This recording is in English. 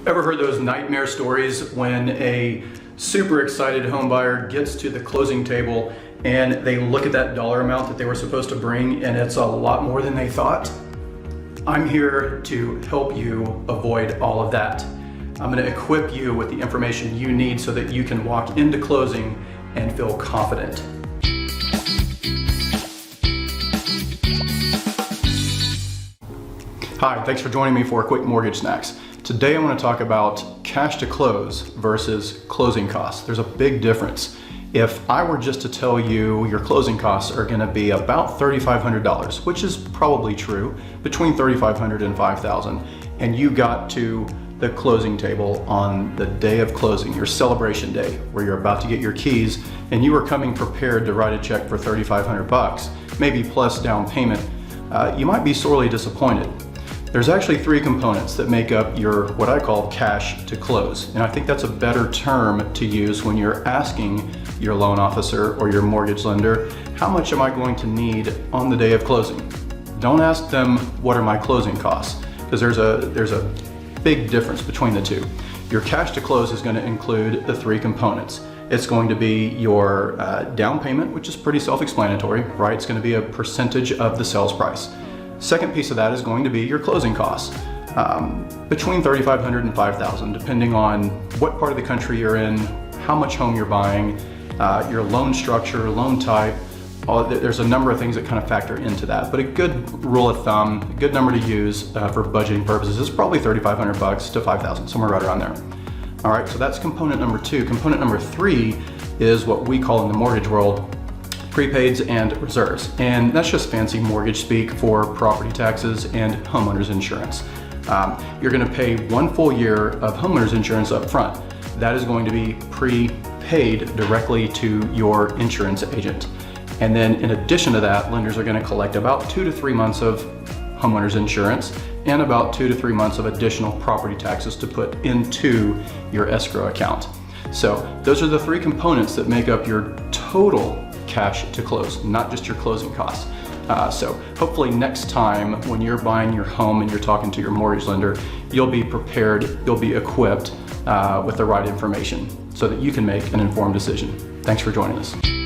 Ever heard those nightmare stories when a super excited home buyer gets to the closing table and they look at that dollar amount that they were supposed to bring and it's a lot more than they thought? I'm here to help you avoid all of that. I'm going to equip you with the information you need so that you can walk into closing and feel confident. Hi, thanks for joining me for Quick Mortgage Snacks. Today I want to talk about cash to close versus closing costs. There's a big difference. If I were just to tell you your closing costs are going to be about $3,500, which is probably true, between $3,500 and $5,000, and you got to the closing table on the day of closing, your celebration day, where you're about to get your keys, and you were coming prepared to write a check for $3,500, maybe plus down payment, you might be sorely disappointed. There's actually three components that make up your, what I call cash to close. And I think that's a better term to use when you're asking your loan officer or your mortgage lender, how much am I going to need on the day of closing? Don't ask them, what are my closing costs? Because there's a big difference between the two. Your cash to close is going to include the three components. It's going to be your down payment, which is pretty self-explanatory, right? It's going to be a percentage of the sales price. Second piece of that is going to be your closing costs, between $3,500 and $5,000, depending on what part of the country you're in, how much home you're buying, your loan structure, loan type. There's a number of things that kind of factor into that, but a good rule of thumb, a good number to use for budgeting purposes is probably $3,500 to $5,000, somewhere right around there. All right, so that's component number two. Component number three is what we call in the mortgage world prepaids and reserves. And that's just fancy mortgage speak for property taxes and homeowners insurance. You're gonna pay 1 full year of homeowners insurance up front. That is going to be prepaid directly to your insurance agent. And then in addition to that, lenders are gonna collect about 2 to 3 months of homeowners insurance and about 2 to 3 months of additional property taxes to put into your escrow account. So those are the three components that make up your total cash to close, not just your closing costs. So hopefully next time when you're buying your home and you're talking to your mortgage lender, you'll be prepared, you'll be equipped with the right information so that you can make an informed decision. Thanks for joining us.